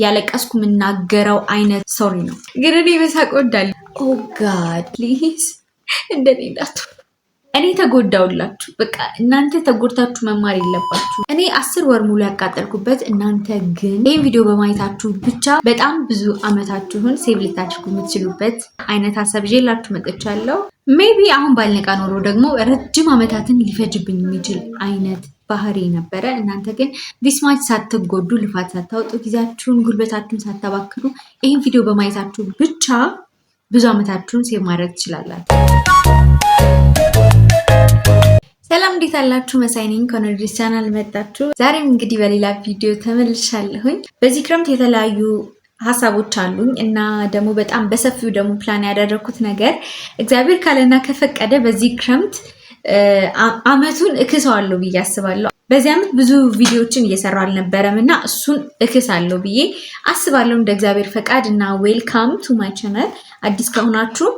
ያለቀስኩ የምናገረው አይነት ሶሪ ነው። ግን እኔ መሳቅ እወዳለሁ። ኦ ጋድ ፕሊዝ እንደኔ እንዳትሆኑ። እኔ ተጎዳውላችሁ። በቃ እናንተ ተጎድታችሁ መማር የለባችሁ። እኔ 10 ወር ሙሉ ያቃጠልኩበት፣ እናንተ ግን ይህን ቪዲዮ በማየታችሁ ብቻ በጣም ብዙ አመታችሁን ሴቭ ልታደርጉ የምትችሉበት አይነት ሀሳብ ይዤላችሁ መጥቻለሁ። ሜቢ አሁን ባልነቃ ኖሮ ደግሞ ረጅም አመታትን ሊፈጅብኝ የሚችል አይነት ባህሪ ነበረ። እናንተ ግን ዲስማች ሳትጎዱ፣ ልፋት ሳታወጡ፣ ጊዜያችሁን ጉልበታችሁን ሳታባክኑ ይህን ቪዲዮ በማየታችሁ ብቻ ብዙ አመታችሁን ሴቭ ማድረግ ትችላላችሁ። ሰላም እንዴት አላችሁ? መሳይ ነኝ ከኖርዲስ ቻናል መጣችሁ። ዛሬም እንግዲህ በሌላ ቪዲዮ ተመልሻለሁኝ። በዚህ ክረምት የተለያዩ ሀሳቦች አሉኝ እና ደግሞ በጣም በሰፊው ደግሞ ፕላን ያደረኩት ነገር እግዚአብሔር ካለና ከፈቀደ በዚህ ክረምት አመቱን እክሰዋለሁ ብዬ አስባለሁ። በዚህ አመት ብዙ ቪዲዮዎችን እየሰራሁ አልነበረም እና እሱን እክሳለሁ ብዬ አስባለሁ እንደ እግዚአብሔር ፈቃድ እና ዌልካም ቱ ማይ ቻናል። አዲስ ከሆናችሁ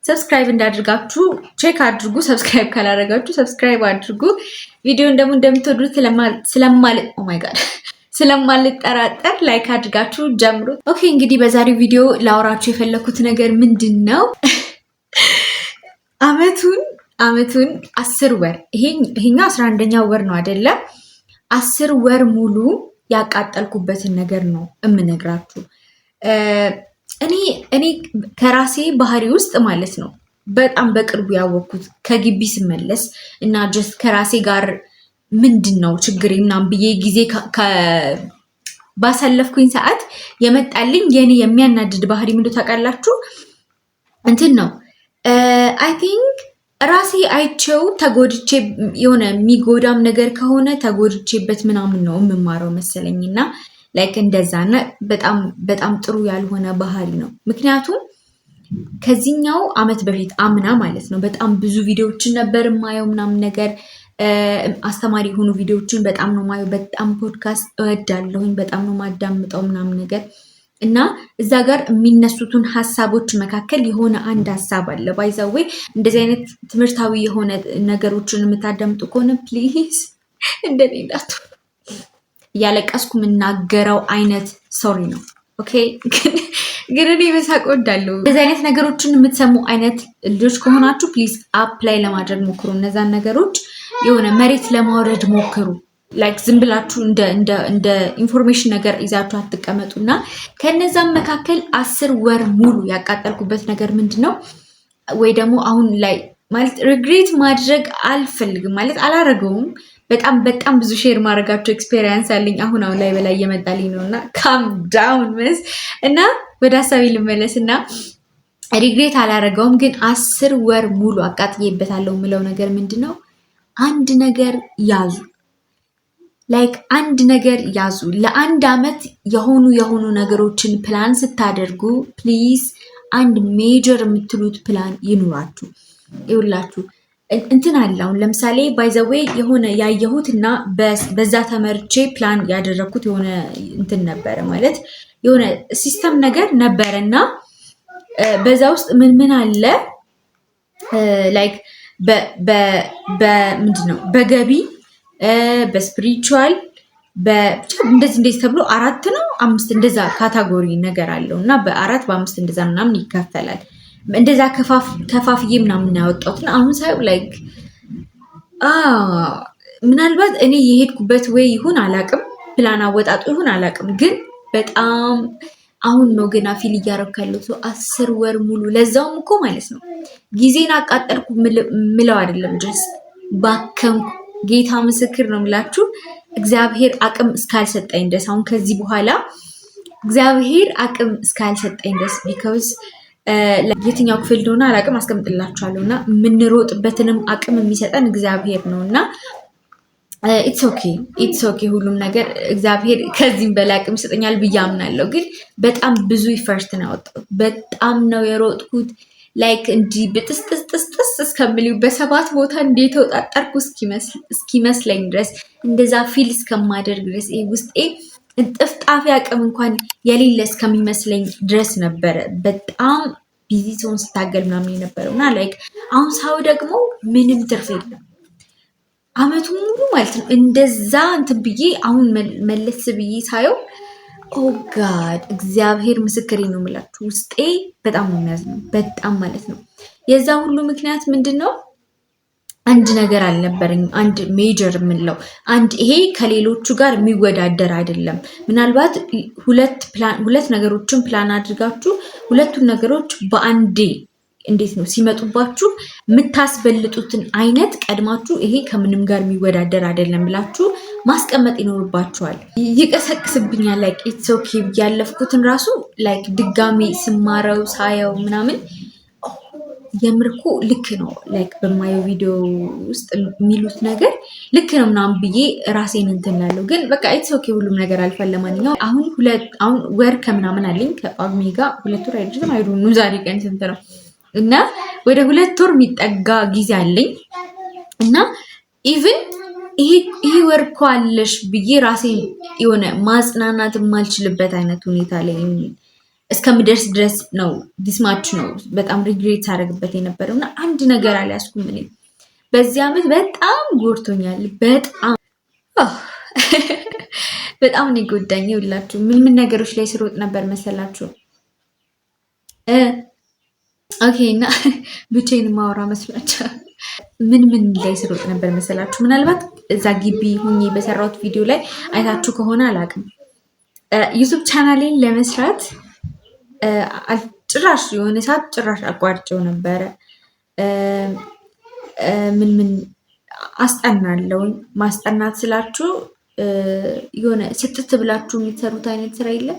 ሰብስክራይብ እንዳድርጋችሁ ቼክ አድርጉ። ሰብስክራይብ ካላደረጋችሁ ሰብስክራይብ አድርጉ። ቪዲዮን ደግሞ እንደምትወዱት ስለማልጠራጠር ላይክ አድርጋችሁ ጀምሩ። ኦኬ እንግዲህ በዛሬው ቪዲዮ ላወራችሁ የፈለኩት ነገር ምንድን ነው? አመቱን 10 ወር ይሄኛው 11ኛው ወር ነው አይደለም? 10 ወር ሙሉ ያቃጠልኩበትን ነገር ነው እምነግራችሁ። እኔ ከራሴ ባህሪ ውስጥ ማለት ነው በጣም በቅርቡ ያወቅኩት ከግቢ ስመለስ እና ጀስት ከራሴ ጋር ምንድን ነው ችግሬ ምናምን ብዬ ጊዜ ባሳለፍኩኝ ሰዓት የመጣልኝ የኔ የሚያናድድ ባህሪ ምንድን ታውቃላችሁ? እንትን ነው አይ ቲንክ ራሴ አይቼው ተጎድቼ የሆነ የሚጎዳም ነገር ከሆነ ተጎድቼበት ምናምን ነው የምማረው መሰለኝና ላይክ እንደዛና በጣም ጥሩ ያልሆነ ባህሪ ነው። ምክንያቱም ከዚህኛው አመት በፊት አምና ማለት ነው በጣም ብዙ ቪዲዮዎችን ነበር የማየው ምናምን ነገር አስተማሪ የሆኑ ቪዲዮዎችን በጣም ነው የማየው። በጣም ፖድካስት እወዳለሁኝ፣ በጣም ነው ማዳምጠው ምናምን ነገር እና እዛ ጋር የሚነሱትን ሀሳቦች መካከል የሆነ አንድ ሀሳብ አለ። ባይዛዌ እንደዚህ አይነት ትምህርታዊ የሆነ ነገሮችን የምታዳምጡ ከሆነ ፕሊዝ እንደኔ እንዳትሆኑ። ያለቀስኩ የምናገረው አይነት ሶሪ ነው። ኦኬ ግን እኔ መሳቅ እወዳለሁ። እንደዚህ አይነት ነገሮችን የምትሰሙ አይነት ልጆች ከሆናችሁ ፕሊዝ አፕላይ ለማድረግ ሞክሩ። እነዛን ነገሮች የሆነ መሬት ለማውረድ ሞክሩ። ላይክ ዝም ብላችሁ እንደ ኢንፎርሜሽን ነገር ይዛችሁ አትቀመጡና ከነዛም መካከል 10 ወር ሙሉ ያቃጠልኩበት ነገር ምንድን ነው? ወይ ደግሞ አሁን ላይ ማለት ሪግሬት ማድረግ አልፈልግም ማለት አላረገውም። በጣም ብዙ ሼር ማድረጋቸው ኤክስፔሪየንስ አለኝ። አሁን ላይ በላይ እየመጣልኝ ነውና ካም ዳውን መስ እና ወደ ሀሳቤ ልመለስ እና ሪግሬት አላረገውም፣ ግን 10 ወር ሙሉ አቃጥዬበታለሁ የምለው ነገር ምንድን ነው? አንድ ነገር ያዙ። ላይክ አንድ ነገር ያዙ። ለአንድ አመት የሆኑ ነገሮችን ፕላን ስታደርጉ ፕሊዝ አንድ ሜጀር የምትሉት ፕላን ይኑራችሁ። ይውላችሁ እንትን አለ። አሁን ለምሳሌ ባይዘዌ የሆነ ያየሁት እና በዛ ተመርቼ ፕላን ያደረኩት የሆነ እንትን ነበረ ማለት የሆነ ሲስተም ነገር ነበረ እና በዛ ውስጥ ምን አለ ላይክ ምንድን ነው በገቢ በስፒሪቹዋል እንደዚህ ተብሎ 4 ነው 5 እንደዛ ካታጎሪ ነገር አለው እና በ4 በ5 እንደዛ ምናምን ይከፈላል። እንደዛ ከፋፍዬ ምናምን ያወጣሁትና አሁን ሳይው ላይክ ምናልባት እኔ የሄድኩበት ወይ ይሁን አላቅም፣ ፕላን አወጣጡ ይሁን አላቅም፣ ግን በጣም አሁን ነው ገና ፊል እያደረኩ ያለሁት 10 ወር ሙሉ። ለዛውም እኮ ማለት ነው ጊዜን አቃጠልኩ ምለው አይደለም፣ ጀስት ባከንኩ። ጌታ ምስክር ነው የምላችሁ እግዚአብሔር አቅም እስካልሰጠኝ ድረስ አሁን ከዚህ በኋላ እግዚአብሔር አቅም እስካልሰጠኝ ድረስ ቢካዝ የትኛው ክፍል እንደሆነ አላቅም አስቀምጥላችኋለሁ እና የምንሮጥበትንም አቅም የሚሰጠን እግዚአብሔር ነው እና ኢትስ ኦኬ ሁሉም ነገር እግዚአብሔር ከዚህም በላይ አቅም ይሰጠኛል ብዬ አምናለሁ። ግን በጣም ብዙ ኢፈርት ነው ያወጣሁት፣ በጣም ነው የሮጥኩት። ላይክ እንዲህ ብጥስጥስጥስ እስከምልው በ7 ቦታ እንዴት ተወጣጣርኩ እስኪመስለኝ ድረስ እንደዛ ፊል እስከማደርግ ድረስ ውስጤ እንጥፍጣፊ አቅም እንኳን የሌለ እስከሚመስለኝ ድረስ ነበረ። በጣም ቢዚ ሲሆን ስታገል ምናምን የነበረው እና ላይክ አሁን ሳው ደግሞ ምንም ትርፍ የለም። አመቱ ሙሉ ማለት ነው እንደዛ እንትን ብዬ አሁን መለስ ብዬ ሳየው ኦ ጋድ እግዚአብሔር ምስክሬ ነው የምላችሁ፣ ውስጤ በጣም ነው የሚያዝነው፣ በጣም ማለት ነው። የዛ ሁሉ ምክንያት ምንድን ነው? አንድ ነገር አልነበረኝም። አንድ ሜጀር የምንለው አንድ ይሄ ከሌሎቹ ጋር የሚወዳደር አይደለም። ምናልባት ሁለት ነገሮችን ፕላን አድርጋችሁ ሁለቱን ነገሮች በአንዴ እንዴት ነው ሲመጡባችሁ የምታስበልጡትን አይነት ቀድማችሁ ይሄ ከምንም ጋር የሚወዳደር አይደለም ብላችሁ ማስቀመጥ ይኖርባችኋል። ይቀሰቅስብኛል። ላይክ ኢትስ ኦኬ ያለፍኩትን ራሱ ላይክ ድጋሚ ስማረው ሳየው ምናምን የምርኮ ልክ ነው ላይክ በማየው ቪዲዮ ውስጥ የሚሉት ነገር ልክ ነው ምናምን ብዬ ራሴን እንትን እላለሁ። ግን በቃ ኢትስ ኦኬ ሁሉም ነገር አልፏል። ለማንኛውም አሁን ወር ከምናምን አለኝ ከጳጉሜ ጋር 2 ወር አይደለም አይዱኑ ዛሬ ቀን ስንት ነው? እና ወደ 2 ወር የሚጠጋ ጊዜ አለኝ እና ኢቭን ይሄ ወር እኮ አለሽ ብዬ ራሴን የሆነ ማጽናናት የማልችልበት አይነት ሁኔታ ላይ እስከምደርስ ድረስ ነው። ዲስማች ነው በጣም ሪግሬት አደረግበት የነበረው እና አንድ ነገር አልያዝኩም። እኔ በዚህ ዓመት በጣም ጎድቶኛል። በጣም ነው የጎዳኝ። ይኸውላችሁ ምን ነገሮች ላይ ስሮጥ ነበር መሰላችሁ? ኦኬ እና ብቻዬን ማውራ መስሏቸው ምን ላይ ስሮጥ ነበር መሰላችሁ? ምናልባት እዛ ግቢ ሁኜ በሰራሁት ቪዲዮ ላይ አይታችሁ ከሆነ አላውቅም። ዩቱብ ቻናሌን ለመስራት ጭራሽ የሆነ ሰዓት ጭራሽ አቋርጬው ነበረ። ምን አስጠናለሁኝ። ማስጠናት ስላችሁ የሆነ ስጥት ብላችሁ የምትሰሩት አይነት ስራ የለም።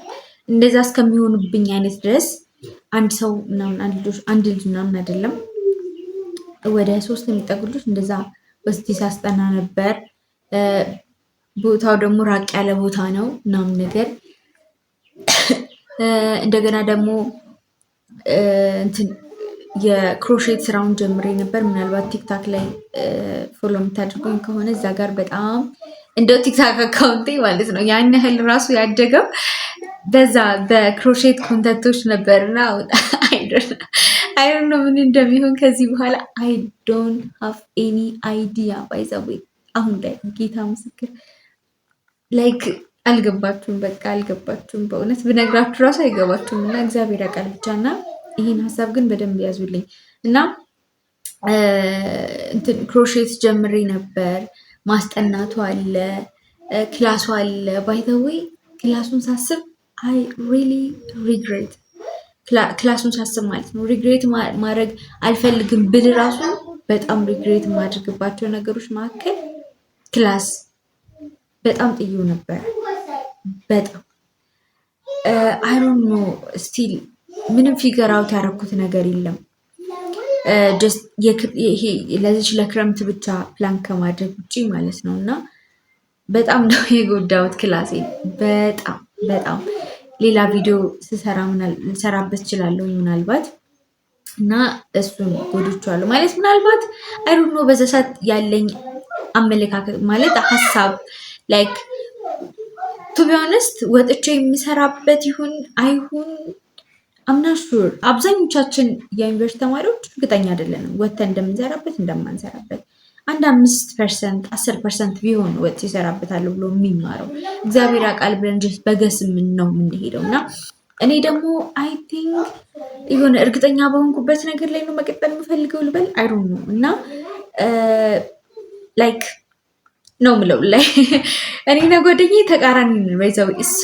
እንደዛ እስከሚሆኑብኝ አይነት ድረስ አንድ ሰው ምናምን አንድ ልጅ ምናምን አይደለም ወደ 3 የሚጠጉ ልጆች እንደዛ ወስጄ ሳስጠና ነበር። ቦታው ደግሞ ራቅ ያለ ቦታ ነው ምናምን ነገር እንደገና ደግሞ እንትን የክሮሼት ስራውን ጀምሬ ነበር። ምናልባት ቲክታክ ላይ ፎሎ የምታደርጉኝ ከሆነ እዛ ጋር በጣም እንደው ቲክታክ አካውንቴ ማለት ነው ያን ያህል ራሱ ያደገው በዛ በክሮሼት ኮንተንቶች ነበርና አይ ዶንት ኖ ምን እንደሚሆን ከዚህ በኋላ አይ ዶንት ሃቭ ኤኒ አይዲያ ባይ ዘ ዌይ። አሁን ላይ ጌታ ምስክር ላይክ አልገባችሁም፣ በቃ አልገባችሁም። በእውነት ብነግራችሁ ራሱ አይገባችሁም እና እግዚአብሔር ያውቃል ብቻ። እና ይህን ሀሳብ ግን በደንብ ያዙልኝ እና እንትን ክሮሼት ጀምሬ ነበር። ማስጠናቱ አለ፣ ክላሱ አለ። ባይ ዘ ዌይ ክላሱን ሳስብ አይ ሪሊ ሪግሬት ክላሱን ሳስብ ማለት ነው። ሪግሬት ማድረግ አልፈልግም ብል ራሱ በጣም ሪግሬት የማድርግባቸው ነገሮች መካከል ክላስ በጣም ጥዩ ነበር። በጣም አይ ዶንት ኖ ስቲል ምንም ፊገር አውት ያደረኩት ነገር የለም። ይሄ ለዚች ለክረምት ብቻ ፕላን ከማድረግ ውጭ ማለት ነው። እና በጣም ነው የጎዳሁት ክላሴ በጣም ሌላ ቪዲዮ ልሰራበት እችላለሁ ምናልባት እና እሱን ጎድቻለሁ ማለት ምናልባት አይ ዶንት ኖ በዛ ሰዓት ያለኝ አመለካከት ማለት ሀሳብ ላይክ ቱ ቢ ኦነስት ወጥቼ የሚሰራበት ይሁን አይሁን አምናሹር አብዛኞቻችን የዩኒቨርሲቲ ተማሪዎች እርግጠኛ አይደለንም ወጥተን እንደምንሰራበት እንደማንሰራበት። አንድ 5% 10% ቢሆን ወጥ ይሰራበታል ብሎ የሚማረው እግዚአብሔር ያውቃል ብለን በገስ ምን ነው የምንሄደው። እና እኔ ደግሞ አይ ቲንክ የሆነ እርግጠኛ በሆንኩበት ነገር ላይ ነው መቀጠል የምፈልገው ልበል አይ ዶንት ኖ። እና ላይክ ነው ምለው ላይ እኔና ጓደኛዬ ተቃራኒ ነን። ባይዘው እሷ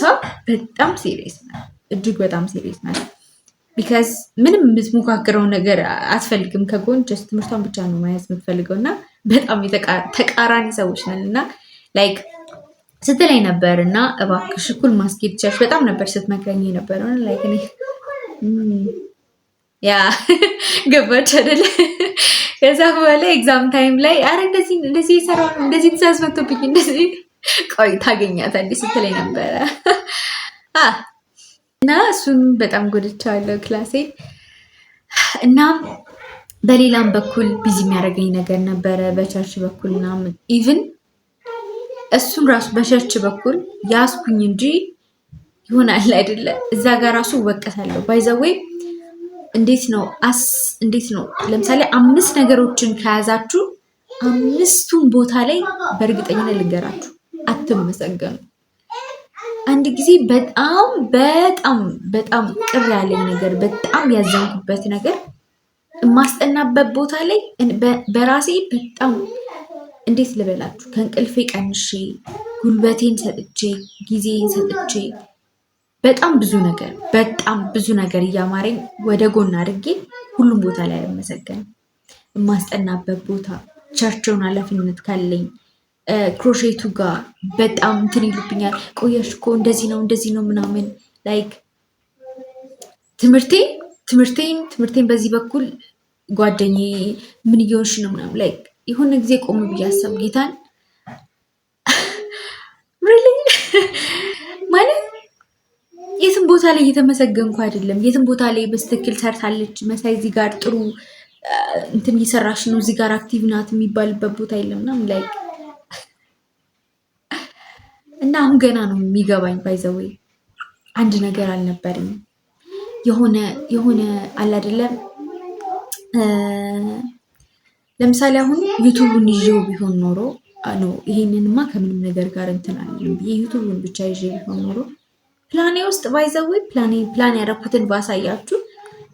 በጣም ሲሪየስ ናት፣ እጅግ በጣም ሲሪየስ ናት። ቢካዝ ምንም የምትሞካክረው ነገር አትፈልግም ከጎን ጀስት ትምህርቷን ብቻ ነው ማየት የምትፈልገው እና በጣም ተቃራኒ ሰዎች ነን። እና ላይክ ስትለኝ ነበር እና እባክሽ እኩል ማስኬድ ቻልሽ በጣም ነበር ስትመክረኝ የነበረው። ላይክ እኔ ያ ገባች አይደለ? ከዛ በኋላ ኤግዛም ታይም ላይ አረ እንደዚህ የሰራው ነው እንደዚህ ትእዛዝ መጥቶብኝ እንደዚህ ቆይ ታገኛታለሽ ስትለኝ ነበረ እና እሱን በጣም ጎድቻለሁ ክላሴ። እና በሌላም በኩል ቢዚ የሚያደርገኝ ነገር ነበረ በቸርች በኩል ምናምን ኢቭን እሱን ራሱ በቸርች በኩል ያስኩኝ እንጂ ይሆናል አይደለ እዛ ጋር ራሱ እወቀሳለሁ። ባይ ዘ ዌይ እንዴት ነው ለምሳሌ 5 ነገሮችን ከያዛችሁ 5ቱን ቦታ ላይ በእርግጠኝነት ልንገራችሁ አትመሰገኑ። አንድ ጊዜ በጣም በጣም በጣም ቅር ያለኝ ነገር፣ በጣም ያዘንኩበት ነገር የማስጠናበት ቦታ ላይ በራሴ በጣም እንዴት ልበላችሁ ከእንቅልፌ ቀንሼ ጉልበቴን ሰጥቼ ጊዜን ሰጥቼ በጣም ብዙ ነገር እያማረኝ ወደ ጎን አድርጌ ሁሉም ቦታ ላይ አልመሰገንም። የማስጠናበት ቦታ ቸርቸውን ኃላፊነት ካለኝ ክሮሼቱ ጋር በጣም እንትን ይሉብኛል። ቆየሽ እኮ እንደዚህ ነው ምናምን ላይክ ትምህርቴን በዚህ በኩል ጓደኛዬ ምን እየሆንሽ ነው ምናምን ላይክ የሆነ ጊዜ ቆም ብዬ አሰብ ጌታን ማለት የትም ቦታ ላይ እየተመሰገንኩ አይደለም። የትም ቦታ ላይ በስትክክል ሰርታለች መሳይ እዚህ ጋር ጥሩ እንትን እየሰራሽ ነው፣ እዚህ ጋር አክቲቭ ናት የሚባልበት ቦታ የለም ምናምን ላይክ እና አሁን ገና ነው የሚገባኝ። ባይዘወይ አንድ ነገር አልነበረኝ የሆነ አለ አይደለም። ለምሳሌ አሁን ዩቱቡን ይዤው ቢሆን ኖሮ ይሄንንማ ከምንም ነገር ጋር እንትን አለኝ ብዬ ዩቱቡን ብቻ ይዤ ቢሆን ኖሮ ፕላኔ ውስጥ ባይዘወይ ፕላን ያደረኩትን ባሳያችሁ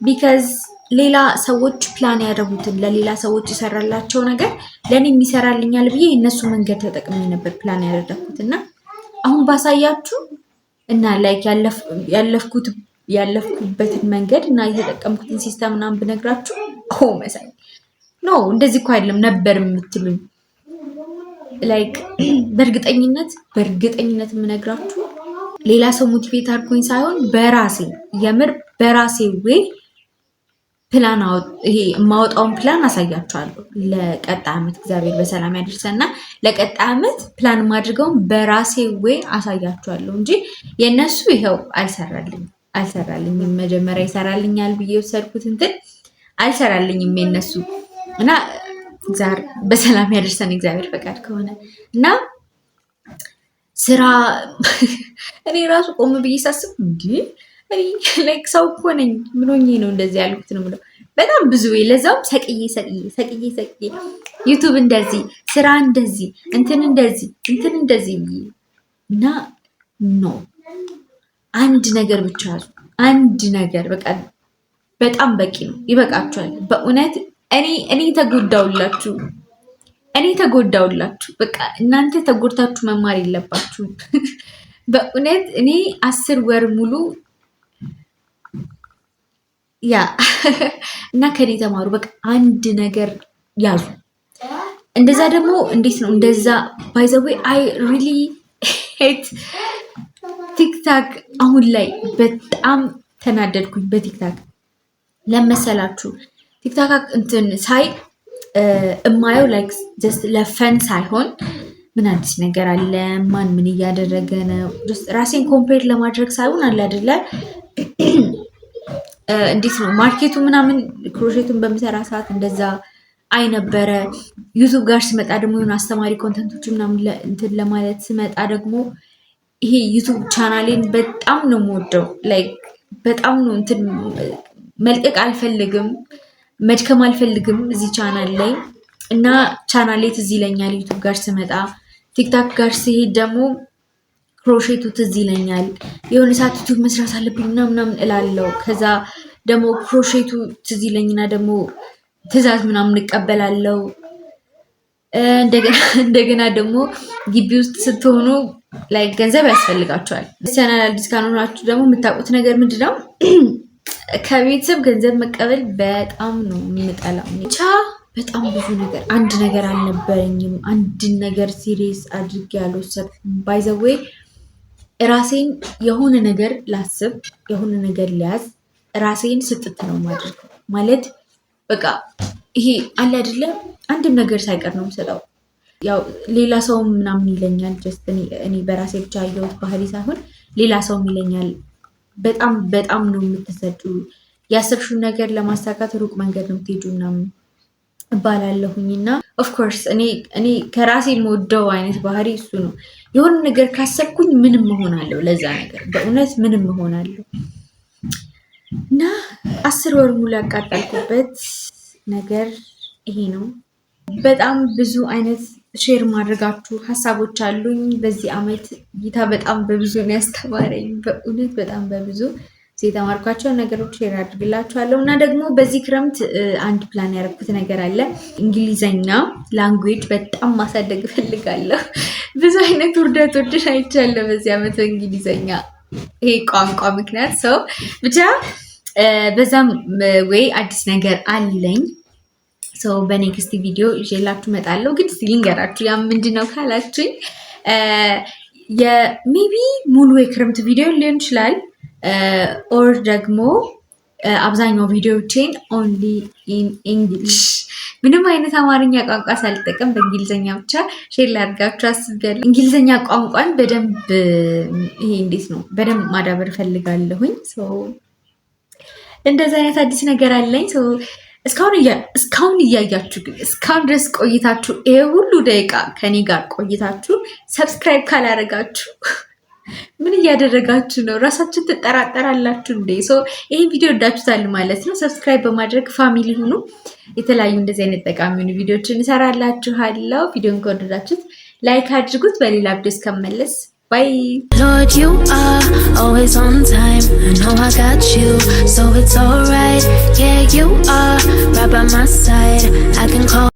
ቢካዝ ሌላ ሰዎች ፕላን ያደረጉትን ለሌላ ሰዎች ይሰራላቸው ነገር ለእኔ የሚሰራልኛል ብዬ የእነሱ መንገድ ተጠቅሜ ነበር ፕላን ያደረኩት እና አሁን ባሳያችሁ እና ላይክ ያለፍኩበትን መንገድ እና የተጠቀምኩትን ሲስተም ምናምን ብነግራችሁ መሳይ ኖ እንደዚህ እኮ አይደለም ነበር የምትሉኝ። ላይክ በእርግጠኝነት የምነግራችሁ ሌላ ሰው ሞቲቬት አድርጎኝ ሳይሆን በራሴ ወይ ፕላን ይሄ የማወጣውን ፕላን አሳያችኋለሁ። ለቀጣይ ዓመት እግዚአብሔር በሰላም ያደርሰና ለቀጣይ ዓመት ፕላን ማድርገውን በራሴ ወይ አሳያችኋለሁ እንጂ የእነሱ ይኸው አልሰራልኝም። መጀመሪያ ይሰራልኛል ብዬ የወሰድኩት እንትን አልሰራልኝም የነሱ እና እግዚአብሔር በሰላም ያደርሰን እግዚአብሔር ፈቃድ ከሆነ እና ስራ እኔ ራሱ ቆም ብዬ ሳስብ እንዲህ ላይክ ሰው እኮ ነኝ ምን ሆኜ ነው እንደዚህ ያልኩት ነው የምለው። በጣም ብዙ ለዛውም ሰቅዬ ዩቱብ እንደዚህ ስራ እንደዚህ እንትን እንደዚህ ብዬ እና ኖ አንድ ነገር ብቻ ያዙ። አንድ ነገር በቃ በጣም በቂ ነው፣ ይበቃችኋል። በእውነት እኔ ተጎዳውላችሁ። በቃ እናንተ ተጎድታችሁ መማር የለባችሁም። በእውነት እኔ 10 ወር ሙሉ እና ከኔ ተማሩ። በቃ አንድ ነገር ያዙ። እንደዛ ደግሞ እንዴት ነው እንደዛ ባይ ዘ ዌይ አይ ሪሊ ሄት ቲክታክ። አሁን ላይ በጣም ተናደድኩኝ በቲክታክ ለመሰላችሁ። ቲክታክ እንትን ሳይ እማየው ላይክ ጀስት ለፈን ሳይሆን ምን አዲስ ነገር አለ፣ ማን ምን እያደረገ ነው፣ ራሴን ኮምፔር ለማድረግ ሳይሆን አለ አይደለ እንዴት ነው ማርኬቱ ምናምን ክሮሼቱን በምሰራ ሰዓት እንደዛ አይነበረ። ዩቱብ ጋር ስመጣ ደግሞ የሆነ አስተማሪ ኮንተንቶች ምናምን እንትን ለማለት ስመጣ ደግሞ ይሄ ዩቱብ ቻናሌን በጣም ነው የምወደው። ላይክ በጣም ነው እንትን መልቀቅ አልፈልግም፣ መድከም አልፈልግም እዚህ ቻናል ላይ እና ቻናሌ ትዝ ይለኛል ዩቱብ ጋር ስመጣ። ቲክታክ ጋር ሲሄድ ደግሞ ክሮሼቱ ትዝ ይለኛል። የሆነ ሰዓት ዩቱብ መስራት አለብኝ ምናምን እላለሁ። ከዛ ደግሞ ክሮሼቱ ትዝ ይለኝና ደግሞ ትዕዛዝ ምናምን እቀበላለሁ። እንደገና ደግሞ ግቢ ውስጥ ስትሆኑ ላይ ገንዘብ ያስፈልጋቸዋል። ቻናል አዲስ ካልሆናችሁ ደግሞ የምታውቁት ነገር ምንድን ነው? ከቤተሰብ ገንዘብ መቀበል በጣም ነው የምጠላው። ብቻ በጣም ብዙ ነገር አንድ ነገር አልነበረኝም። አንድን ነገር ሲሪየስ አድርጌ ያልወሰድኩም። ባይ ዘ ዌይ ራሴን የሆነ ነገር ላስብ የሆነ ነገር ሊያዝ ራሴን ስጥት ነው ማድረግ ማለት በቃ ይሄ አለ አይደለም አንድም ነገር ሳይቀር ነው የምሰጠው። ያው ሌላ ሰው ምናምን ይለኛል። ጀስት እኔ በራሴ ብቻ ያየሁት ባህሪ ሳይሆን ሌላ ሰው ይለኛል። በጣም ነው የምትሰጡ፣ ያሰብሽውን ነገር ለማሳካት ሩቅ መንገድ ነው የምትሄዱ ምናምን እባላለሁኝ። እና ኦፍኮርስ እኔ ከራሴ የምወደው አይነት ባህሪ እሱ ነው። የሆነ ነገር ካሰብኩኝ ምንም እሆናለሁ፣ ለዛ ነገር በእውነት ምንም እሆናለሁ። እና 10 ወር ሙሉ ያቃጠልኩበት ነገር ይሄ ነው። በጣም ብዙ አይነት ሼር ማድረጋችሁ ሀሳቦች አሉኝ። በዚህ አመት ጌታ በጣም በብዙ ነው ያስተማረኝ። በእውነት በጣም በብዙ የተማርኳቸው ነገሮች ሼር አድርግላችኋለሁ። እና ደግሞ በዚህ ክረምት አንድ ፕላን ያደረኩት ነገር አለ። እንግሊዘኛ ላንጉዌጅ በጣም ማሳደግ እፈልጋለሁ። ብዙ አይነት ውርደቶች አይቻለሁ በዚህ አመት በእንግሊዘኛ ይሄ ቋንቋ ምክንያት ሰው ብቻ በዛም ወይ አዲስ ነገር አለኝ። ሰው በኔክስት ቪዲዮ ይዤላችሁ እመጣለሁ። ግን እስኪ ልንገራችሁ ያ ምንድን ነው ካላችሁኝ የሜቢ ሙሉ የክረምት ቪዲዮ ሊሆን ይችላል ኦር ደግሞ አብዛኛው ቪዲዮዎቼን ኦንሊ ኢን ኢንግሊሽ ምንም አይነት አማርኛ ቋንቋ ሳልጠቀም በእንግሊዝኛ ብቻ ሼር ላድርጋችሁ አስቤያለሁ። እንግሊዝኛ ቋንቋን በደንብ ይሄ እንዴት ነው በደንብ ማዳበር ፈልጋለሁኝ። እንደዚህ አይነት አዲስ ነገር አለኝ። እስካሁን እያያችሁ ግን እስካሁን ድረስ ቆይታችሁ ይሄ ሁሉ ደቂቃ ከኔ ጋር ቆይታችሁ ሰብስክራይብ ካላደረጋችሁ ምን እያደረጋችሁ ነው? ራሳችሁን ትጠራጠራላችሁ እንዴ? ይሄን ቪዲዮ ወዳችሁታል ማለት ነው። ሰብስክራይብ በማድረግ ፋሚሊ ሁኑ። የተለያዩ እንደዚህ አይነት ጠቃሚ የሆኑ ቪዲዮዎችን እሰራላችኋለሁ። ቪዲዮን ከወደዳችሁት ላይክ አድርጉት። በሌላ ቪዲዮ እስከመለስ ባይ። Lord, you are always on time. I know I got you, so it's alright. Yeah, you are right by my side. I can call